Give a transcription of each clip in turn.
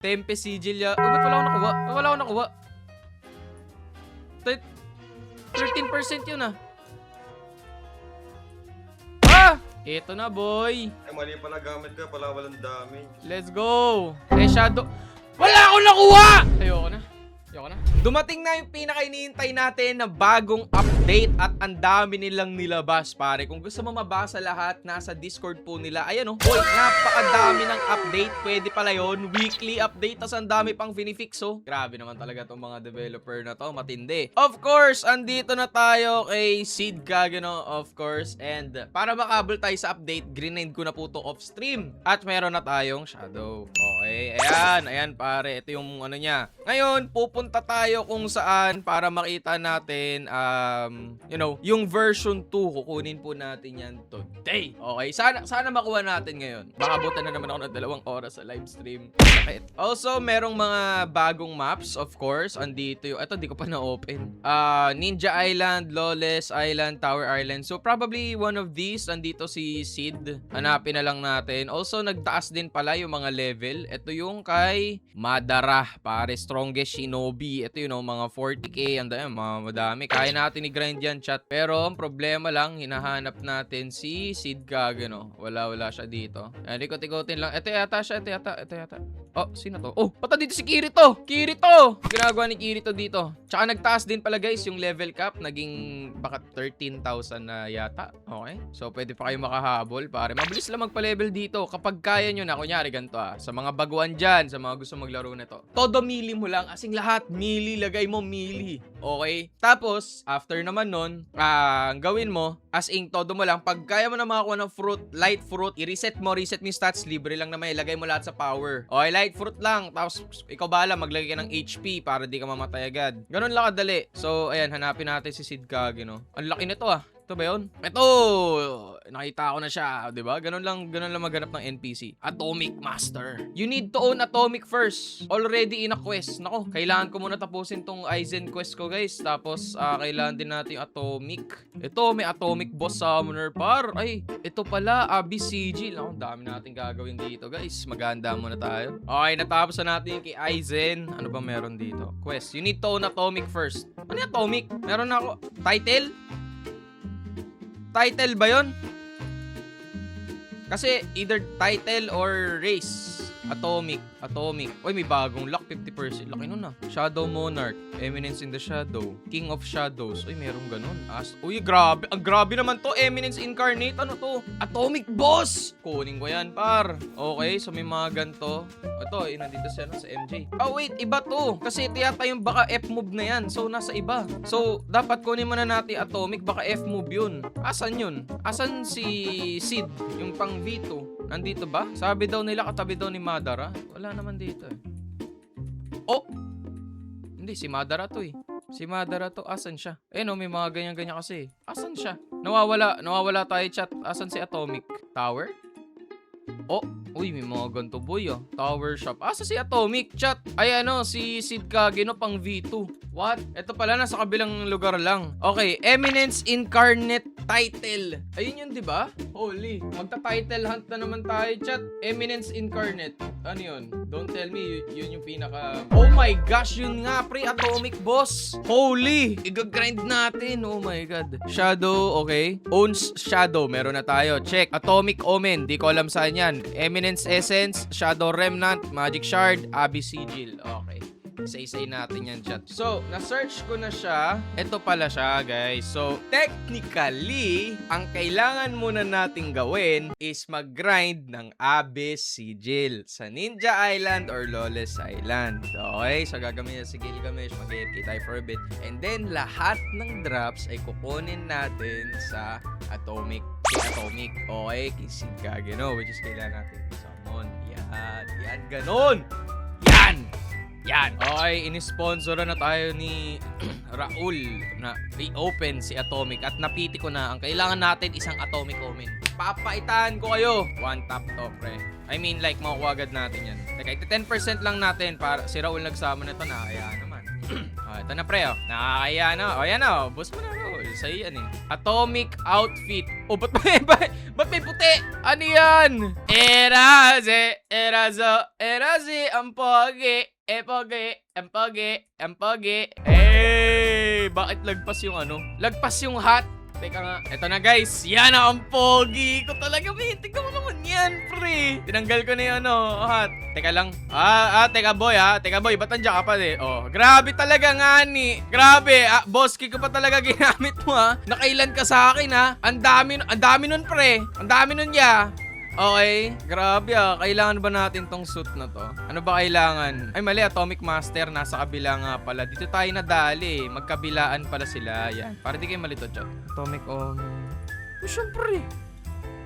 Tempe Sigil ya. Ba't wala akong nakuha? Wala akong nakuha. 13% yun ah. Ito na, boy. Ay, mali pala gamit ka, pala walang damage. Let's go. Shadow. Wala akong nakuha! Ayoko na. Dumating na yung pinaka-iniintay natin na bagong update at ang dami nilang nilabas, pare. Kung gusto mo mabasa lahat, nasa Discord po nila. Ayan o. Boy, napakadami ng update. Pwede pala yun. Weekly update. Tas ang dami pang finifix oh. Grabe naman talaga itong mga developer na to. Matindi. Of course, andito na tayo kay Sid Gagano, of course. And para makabel tayo sa update, grenade ko na po to off stream. At meron na tayong shadow. Okay. Ayan pare. Ito yung ano niya. Ngayon, pupunta tayo kung saan para makita natin yung version 2. Kukunin po natin yan today. Okay, sana makuha natin ngayon. Baka abutan na naman ako ng 2 oras sa live stream. Also, merong mga bagong maps, of course. Andito yung, ito di ko pa na-open. Ninja Island, Lawless Island, Tower Island. So, probably one of these. Andito si Sid. Hanapin na lang natin. Also, nagtaas din pala yung mga level. Ito yung kay Madara. Pare, strongest shinobi. Ito yun, mga 40k. Mga madami. Kaya natin i-grind yan, chat. Pero, ang problema lang, hinahanap natin si Sid Gagano. Wala siya dito. Ikot-ikotin lang. Ito yata siya. Ito yata. Oh, sino to? Oh, pata dito si Kirito! Ginagawa ni Kirito dito. Tsaka nagtaas din pala guys yung level cap. Naging baka 13,000 na yata. Okay? So, pwede pa kayo makahabol. Pare, mabilis lang magpa-level dito. Kapag kaya nyo na, kunyari ganito Sa mga baguan dyan, sa mga gusto maglaro nito. Todo mili mo lang. Asing lahat, mili. Lagay mo mili. Okay? Tapos, after naman nun, gawin mo, as in, todo mo lang. Pag kaya mo na makakuha ng fruit, light fruit, i-reset mo yung stats. Libre lang naman. Ilagay mo lahat sa power. Okay, light fruit lang. Tapos, ikaw bahala, maglagay ka ng HP para di ka mamatay agad. Ganun lang kadali. So, ayan, hanapin natin si Sid Gagano. Ang laki nito Ito ba yun? Ito! Nakita ko na siya, di ba? Ganun lang maghanap ng NPC. Atomic Master. You need to own Atomic first. Already in a quest. Nako, kailangan ko muna tapusin tong Aizen quest ko, guys. Tapos, kailangan din natin yung Atomic. Ito, may Atomic Boss Summoner par. Ay, ito pala, Abyss Sigil. Nako, dami natin gagawin dito, guys. Maghahanda muna tayo. Okay, natapos na natin yung kay Aizen. Ano ba meron dito? Quest. You need to own Atomic first. Ano yung Atomic? Meron na ako. Title? Title ba yun? Kasi either title or race. Atomic. Uy, may bagong lock, 50%. Laki nun Shadow Monarch. Eminence in the Shadow. King of Shadows. Uy, merong ganun. Uy, grabe. Ang grabe naman to. Eminence Incarnate. Ano to? Atomic Boss! Kunin ko yan, par. Okay, so may mga ganito. Ito, nandito siya sa MJ. Wait. Iba to. Kasi ito yata yung baka F-move na yan. So, nasa iba. So, dapat kunin muna natin Atomic. Baka F-move yun. Asan yun? Asan si Sid? Yung pang V2. Nandito ba? Sabi daw nila katabi daw ni Madara. Wala naman dito Oh! Hindi, si Madara to Si Madara to. Asan siya? May mga ganyan-ganyan kasi. Asan siya? Nawawala tayo, chat. Asan si Atomic? Tower? Oh! Uy, may mga ganito boy Tower shop. Asa si Atomic, chat? Ay si Sid Gagano pang V2. What? Ito pala, nasa kabilang lugar lang. Okay, Eminence Incarnate Title. Ayun yun, di ba? Holy. Magta-title hunt na naman tayo, chat. Eminence Incarnate. Ano yun? Don't tell me yun yung pinaka... Oh my gosh, yun nga, pre. Atomic Boss. Holy. Igagrind natin. Oh my God. Shadow, okay. Owns Shadow. Meron na tayo. Check. Atomic Omen. Di ko alam saan yan. Eminence Essence. Shadow Remnant. Magic Shard. Abyss Sigil. Okay. Isa-isay natin yan, chat. So, na-search ko na siya. Ito pala siya, guys. So, technically, ang kailangan muna nating gawin is mag-grind ng Abyss Sigil sa Ninja Island or Lawless Island. Okay? So, gagamitin sa Sigil kami. Mag-AFK tayo for a bit. And then, lahat ng drops ay kukunin natin sa Atomic. Okay? Kasi Gagano, which is kailangan natin summon. Yan. Ganon! Yan. Okay, inisponsora na tayo ni Raul na i-open si Atomic at napiti ko na ang kailangan natin isang Atomic Omen. Papaitan ko kayo. One tap to, pre. I mean, like, makukuha agad natin yan. Teka, 10% lang natin para si Raul nagsama na ito. Nakakaya naman. Ito na, pre. Nakakaya na. Yan na. Boss mo na, Raul. Sa'yo yan eh. Atomic outfit. Oh, ba't may puti? Ano yan? Eraze, ang pogi. Ang pogi. Bakit lagpas yung ano? Lagpas yung hat. Teka nga. Eto na guys. Yan ang pogi ko talaga. Tingnan mo naman yan, pre. Tinanggal ko na yung ano, hat. Teka lang. Teka boy. Ba't nandiyan ka pa Oh, grabe talaga nga ni. Grabe. Boss, ko pa talaga ginamit mo ha. Nakailan ka sa akin ha. Ang dami nun pre. Ang dami nun ya. Okay, grabe kailangan ba natin tong suit na to? Ano ba kailangan? Ay mali, Atomic Master nasa kabila nga pala. Dito tayo nadali, magkabilaan pala sila. Yan, para di kayo malito, chat. Atomic syempre.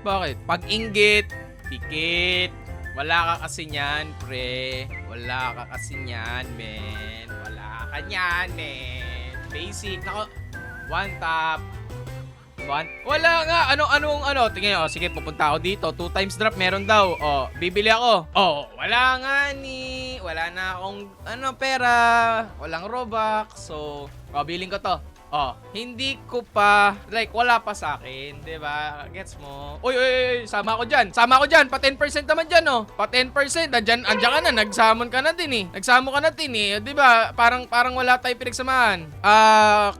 Bakit? Pag-inggit, pikit. Wala ka kasi niyan, pre. Wala ka kasi niyan, men. Wala ka niyan, men. Basic, one tap. Wala nga. Ano? Tingnan nyo. Sige, pupunta ako dito. 2 times drop. Meron daw. Bibili ako. Wala nga ni. Wala na akong pera. Walang Robux. So, biling ko to. Hindi ko pa, wala pa sa akin, 'di ba? Gets mo? Uy, sama ako diyan. Pa 10% naman diyan, oh. Pa 10%. Andiyan ka na, nagsamon ka na din eh. 'di ba? Parang wala tayong pinagsamahan.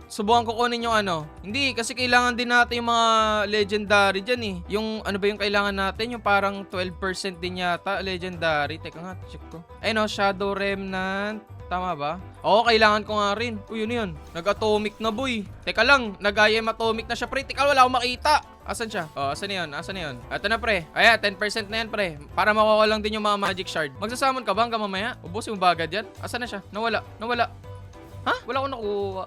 Subukan ko kunin yung ano. Hindi kasi kailangan din natin yung mga legendary diyan eh. Yung ano ba yung kailangan natin? Yung parang 12% din yata legendary. Teka nga, check ko. Ayun, Shadow Remnant. Tama ba? Oo, kailangan ko nga rin. Uy, yun. Nag-atomic na, boy. Teka lang, nag-IM atomic na siya, pre. Teka, wala akong makita. Asan siya? Asan na yun? Ito na, pre. 10% na yan, pre. Para makuha lang din yung mga magic shard. Magsasamon ka ba hanggang mamaya? Ubus yung bagad yan. Asan na siya? Nawala. Ha? Wala akong nakuha.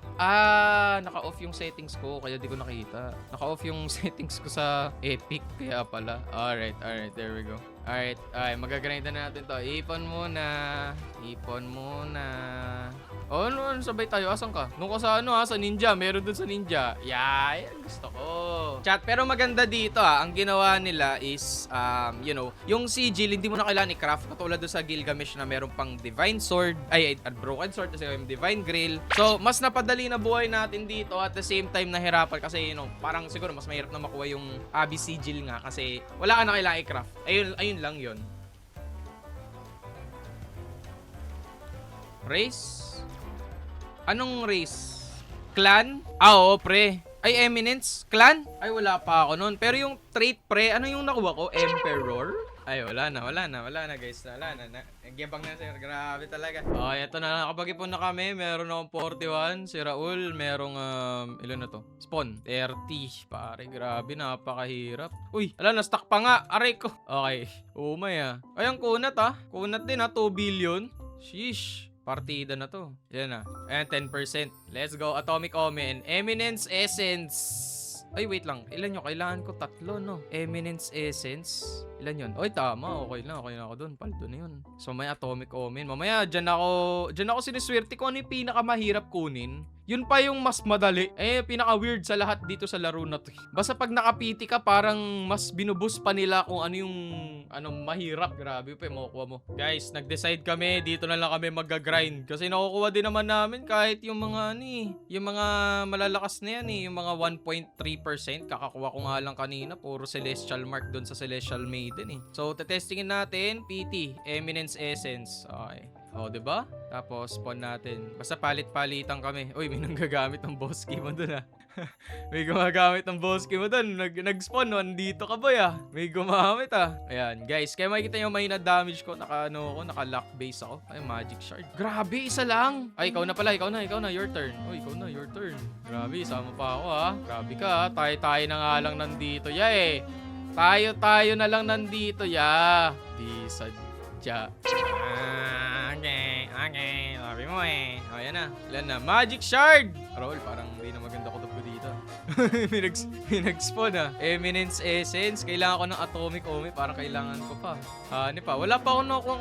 Naka-off yung settings ko, kaya di ko nakita. Naka-off yung settings ko sa Epic, kaya pala. Alright, there we go. Alright, magagrinda na natin to. Ipon muna. Ano, sabay tayo. Asan ka? Nung ko sa sa Ninja. Meron dun sa Ninja. Yan, gusto ko. Chat, pero maganda dito Ang ginawa nila is, yung sigil, hindi mo na kailangan i-craft. Katulad doon sa Gilgamesh na meron pang Divine Sword. Broken Sword. Kasi yung Divine Grill. So, mas napadali na buhay natin dito. At the same time, nahirapan. Kasi, parang siguro mas mahirap na makuha yung Abyss Sigil nga. Kasi, wala ka na kailangan i-craft. Ayun lang yun. Race? Anong race? Clan? Oo, pre. Ay, Eminence? Clan? Ay, wala pa ako nun. Pero yung trait, pre, ano yung nakuha ko? Emperor? Ay, wala na guys. Wala na. Nagyabang na sir. Grabe talaga. Eto na. Nakapag-ipon na kami. Meron akong 41. Si Raul, merong, ilan na to? Spawn. 30. Pare, grabe. Napakahirap. Uy, na-stuck pa nga. Aray ko. Okay. Umay Ay, ang kunat Kunat din 2 billion. Sheesh. Partida na to. Yan na. Ayan, 10%. Let's go. Atomic Omen. Eminence Essence. Ay, wait lang. Ilan yun? Kailangan ko 3, no? Eminence Essence. Ilan yun? Oy, tama. Okay na ako dun. Paldo na yun. So, may Atomic Omen. Mamaya, dyan ako siniswerte ko ano yung pinakamahirap kunin. Yun pa yung mas madali. Pinaka-weird sa lahat dito sa laro na to. Basta pag nakapiti ka, parang mas binubus pa nila kung ano yung mahirap. Grabe pa, makukuha mo. Guys, nag-decide kami. Dito na lang kami mag-grind. Kasi nakukuha din naman namin kahit yung mga yung mga malalakas na yan yung mga 1.3%. Kakakuha ko nga lang kanina. Puro Celestial Mark doon sa Celestial Maiden So, tetestingin natin. PT, Eminence Essence. Okay. Diba? Tapos, spawn natin. Basta palit-palitan kami. Uy, may nanggagamit ng boss key mo dun May gumagamit ng boss key mo dun. Nag-spawn, nandito ka boy May gumamit Ayan, guys. Kaya makikita nyo may na-damage ko. Naka-lock base ako. Ay, magic shard. Grabe, isa lang. Ay, ikaw na pala. Ikaw na. Your turn. Uy, ikaw na. Your turn. Grabe, isama pa ako Grabe ka Tayo na nga lang nandito. Tayo na lang nandito. Di sadya. Okay. Sabi mo Ayan na. Ilan na? Magic Shard! Raul, parang hindi na maganda ko dito. may nag-spawn Eminence Essence. Kailangan ko ng Atomic Omen. Parang kailangan ko pa. Wala pa ako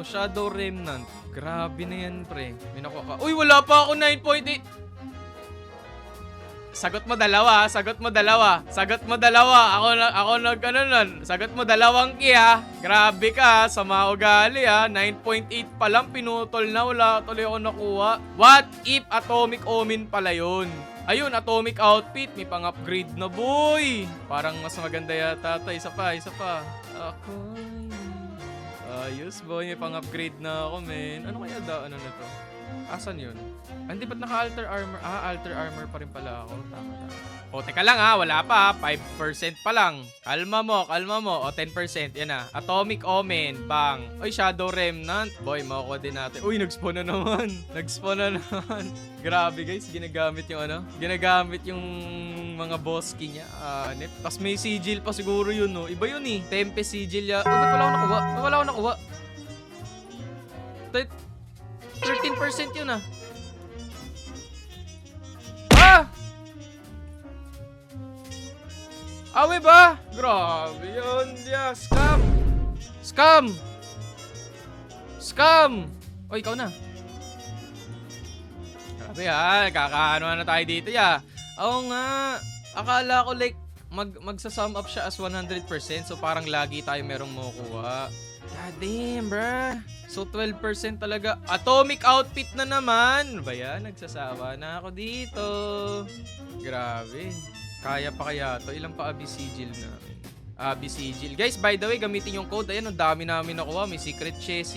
Shadow Remnant. Grabe na yan, pre. May nakuha ka. Uy, wala pa ako 9.8. Sagot mo dalawa, sagot mo dalawa. Sagot mo dalawa. Ako nag ano nun. Sagot mo dalawang key ha. Grabe ka, sama ugali ha. 9.8 pa lang, pinutol na. Wala tuloy ako nakuha. What if atomic omen pala yun? Ayun, atomic outfit. May pang-upgrade na, boy. Parang mas maganda yata ito. Isa pa. Ako'y... Ayos, boy. May pang-upgrade na ako, men. Ano kaya ano na to? Asan yun? Hindi, ba't naka-alter armor? Alter armor pa rin pala ako. Tama. O, teka lang ha. Wala pa. 5% pa lang. Kalma mo. O, 10%. Yan na. Atomic Omen. Bang. Uy, Shadow Remnant. Boy, makukuha din natin. Uy, nag-spawn na naman. Grabe, guys. Ginagamit yung mga boss key niya. Tapos may sigil pa siguro yun, no? Iba yun, eh. Tempest sigil ya. Ba't wala ako nakuha? 13% yun, ah. Awe ba? Grabe yun. Yeah, Scam! O, ikaw na. Grabe ha. Kakaano na tayo dito ya. Oo nga. Akala ko like magsa-sum up siya as 100%. So parang lagi tayo merong makukuha. God damn, bruh. So 12% talaga. Atomic outfit na naman. Ba yan? Nagsasawa na ako dito. Grabe. Kaya pa kaya to? Ilang pa Abyss Sigil namin? Abyss Sigil. Guys, by the way, gamitin yung code. Ayan, ang dami namin nakuha. May secret chest,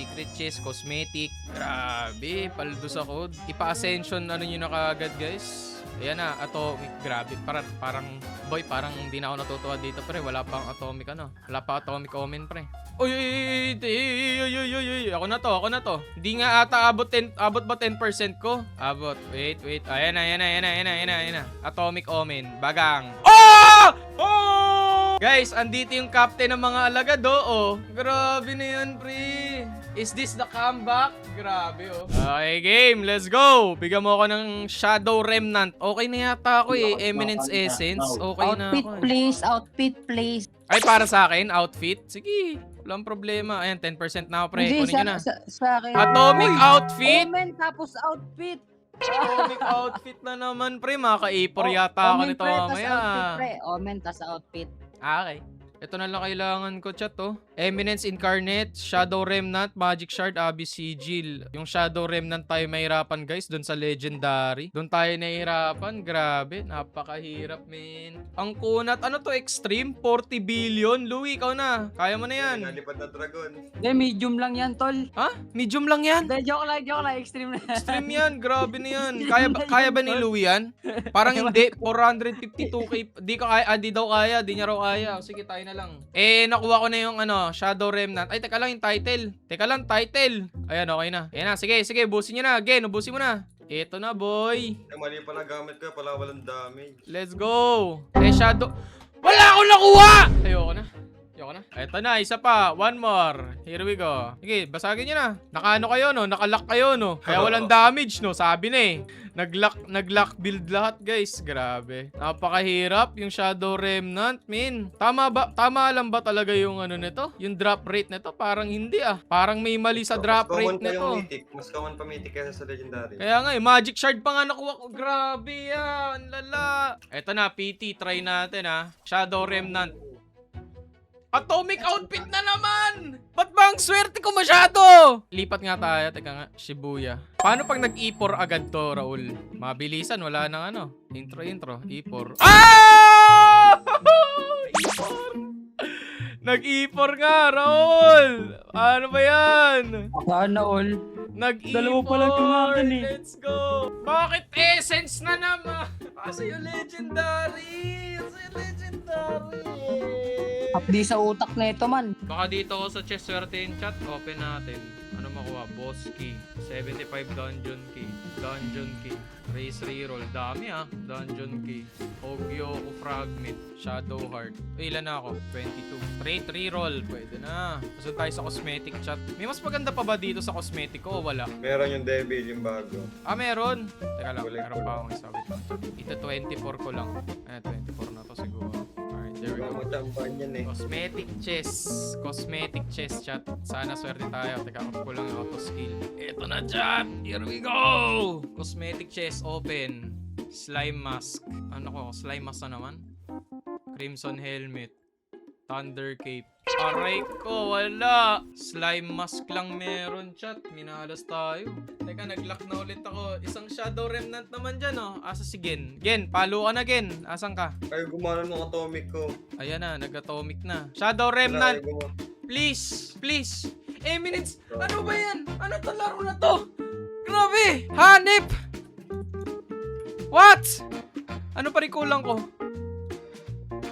cosmetic. Grabe, paldo sa code. Ipa-ascension, ano nyo na kagad, guys. Ayan na, atomic. Grabe, parang hindi na ako natutuwa dito, pre. Wala pa atomic, Wala pa atomic omen, pre. Uy. Ako na to. Hindi nga ata abot ba 10% ko? Abot. Wait. Ayan na. Atomic omen. Bagang. Guys, andito yung captain ng mga alagad, oh. Grabe na yan, pre. Is this the comeback? Grabe, oh. Okay, game. Let's go. Bigyan mo ako ng Shadow Remnant. Okay na yata ako, eh. Eminence Essence. Okay na ako. Outfit, please. Ay, para sa akin, outfit? Sige. Walang problema. Ayan, 10% na ako, pre. Kunin nyo na. Sa akin. Atomic outfit? Omen, tapos outfit. Atomic outfit na naman, pre. Maka-ipor yata ako nito mamaya. Omen, tas outfit. Okay. Ito na lang kailangan ko, chat, oh. Eminence Incarnate, Shadow Remnant, Magic Shard, Abyss Sigil. Yung Shadow Remnant tayo mahirapan, guys, doon sa Legendary. Doon tayo nahihirapan. Grabe, napakahirap, men. Ang kunat, ano to, Extreme? 40 billion? Louie, ikaw na. Kaya mo na yan. Nalipad na dragon. Hindi, medium lang yan, tol. Ha? Medium lang yan? Hindi, joke lang. Extreme na. Extreme yan, grabe na yan. Kaya ba ni Louie yan? Parang hindi, 452k. Di daw kaya, di niya raw kaya. Sige, tayo na lang. Nakuha ko na yung Shadow Remnant. Ay, teka lang yung title. Ayan, okay na. Ayan na, sige, ubusin nyo na. Again, ubusin mo na. Ito na, boy. Mali pala gamit ko, pala walang damage. Let's go. Shadow. Wala akong nakuha! Ayoko na. Ito na, isa pa. One more. Here we go. Sige, basagin nyo na. Naka-ano kayo, no? Naka-lock kayo, no? Kaya walang damage, no? Sabi na eh. Nag-lock build lahat, guys. Grabe. Napakahirap yung Shadow Remnant, min. Tama lang ba talaga yung ano nito? Yung drop rate nito? Parang hindi, ah. Parang may mali sa drop rate nito. Mas common pa mythic kaysa sa Legendary. Kaya nga, Magic Shard pa nga nakuha ko. Grabe yan. Lala. Ito na, PT. Try natin, ah. Shadow Remnant. Atomic outfit na naman! Ba't ba ang swerte ko masyado? Lipat nga tayo. Teka nga, Shibuya. Paano pag nag-ipor agad to, Raul? Mabilisan, wala nang Intro. Ipor. Ipor! Nag-ipor nga, Raul! Ano ba yan? Sana all. Nag-ipor! Dalawa pala tumakan eh. Let's go! Bakit essence na naman? Kasi yung legendary! Updi sa utak na ito, man. Baka dito ako sa chest swerte in chat. Open natin. Ano makuha? Boss key. 75 dungeon key. Race reroll. Dami Dungeon key. Ogyoku fragment. Shadow heart. Ilan na ako? 22. Rate reroll. Pwede na. Pasok tayo sa cosmetic chat. May mas maganda pa ba dito sa cosmetic ko o wala? Meron yung Devil, yung bago. Meron. Teka lang. Meron pa akong isa. Ito 24 ko lang. 24 na to siguro. Alright, there we go. Matampan yan eh. Cosmetic chest chat. Sana swerte tayo. Teka, off ko lang yung auto skill. Ito na chat. Here we go. Cosmetic chest open. Slime mask. Ano ko? Slime mask na naman. Crimson helmet. Thunder cape. Aray ko, wala. Slime mask lang meron, chat. Minalas tayo. Teka, nag-lock na ulit ako. Isang shadow remnant naman dyan, oh. Asa si Gen? Gen, palo ka na, Gen. Asan ka? Ay, gumana ng atomic ko. Ayan na, nag-atomic na. Shadow remnant, please. Please. Eminence, ano ba yan? Ano to laro na to? Grabe! Hanip! What? Ano pa rin kulang ko?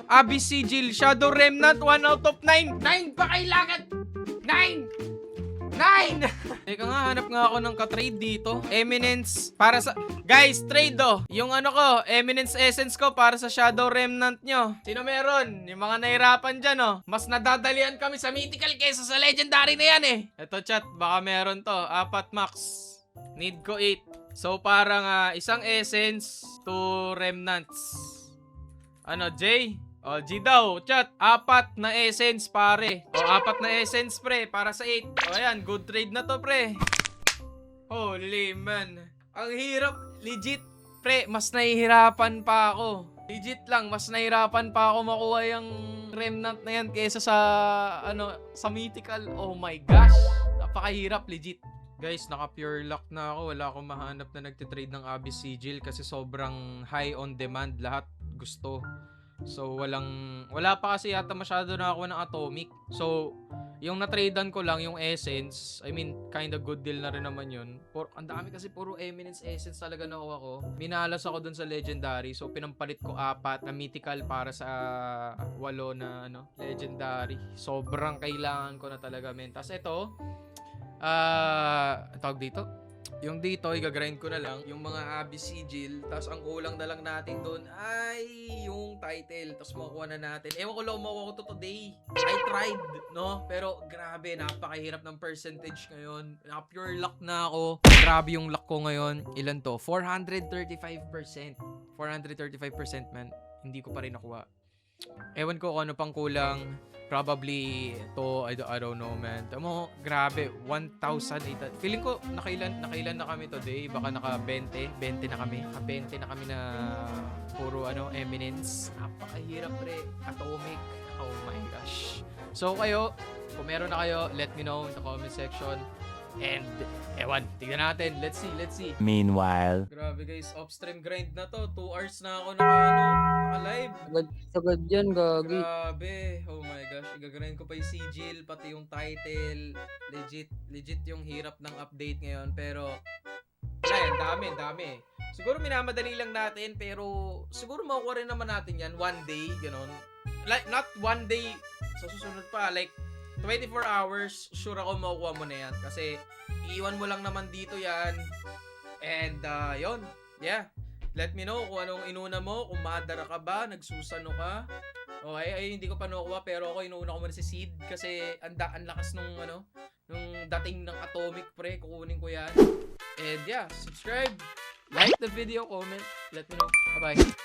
Abyss Sigil, Shadow Remnant, 1 out of 9. 9 pa kailangan! 9! 9! Teka nga, hanap nga ako ng ka-trade dito. Eminence, para sa... Guys, trade oh. Yung ano ko, Eminence Essence ko para sa Shadow Remnant nyo. Sino meron? Yung mga nahirapan dyan oh. Mas nadadalian kami sa Mythical kesa sa Legendary na yan eh. Eto chat, baka meron to. 4 max. Need ko 8. So parang isang Essence, 2 Remnants. Ano, Jay? O, G daw, chat. 4 na essence, pare. O, 4 na essence, pre. Para sa 8. O, ayan. Good trade na to, pre. Holy man. Ang hirap. Legit, pre. Mas nahihirapan pa ako. Legit lang. Mas nahihirapan pa ako makuha yung remnant na yan kaysa sa, sa mythical. Oh my gosh. Napakahirap, legit. Guys, naka-pure luck na ako. Wala akong mahanap na nagtitrade ng Abyss Sigil kasi sobrang high on demand. Lahat gusto. So, wala pa kasi yata masyado na ako ng atomic. So, yung na-tradean ko lang, yung essence, I mean, kind of good deal na rin naman yun. Ang dami kasi puro eminence essence talaga nakuha ko. Minalas ako dun sa legendary. So, pinampalit ko 4 na mythical para sa 8 na legendary. Sobrang kailangan ko na talaga, men. Tapos ito, tawag dito. Yung dito, i-grind ko na lang yung mga Abyss Sigil. Tapos ang kulang na lang natin doon ay yung title. Tapos makukuha na natin. Ewan ko lang makukuha ko to today. I tried, no? Pero grabe, napakahirap ng percentage ngayon. Pure luck na ako. Grabe yung luck ko ngayon. Ilan to? 435%. 435%, man. Hindi ko pa rin nakuha. Ewan ko kung ano pang kulang. Probably to, I don't know, man. Tamo, grabe, 1,800. Feeling ko, nakailan na kami today. Baka naka 20 na kami. Naka 20 na kami na puro, eminence. Napakahirap, pre. Atomic. Oh my gosh. So, kayo, kung meron na kayo, let me know in the comment section. And, ewan, tignan natin. Let's see. Meanwhile. Grabe, guys. Off-stream grind na to. 2 hours na ako naka-live. Sagad yan, gagi. Grabe. Oh my gosh. Igagrind ko pa yung sigil, pati yung title. Legit yung hirap ng update ngayon. Pero, dami. Siguro minamadali lang natin, pero siguro makukuha rin naman natin yan one day, ganon. Like, not one day sa susunod pa. Like, 24 hours, sure ako makukuha mo na yan. Kasi, iiwan mo lang naman dito yan. And, yun. Yeah. Let me know kung anong inuna mo, kung madara ka ba, nagsusano ka. Okay, ay hindi ko pa nakuha, pero ako inuuna ko muna si Seed kasi ang lakas nung dating ng atomic, pre, kukunin ko yan. And yeah, subscribe, like the video, comment, let me know. Bye-bye.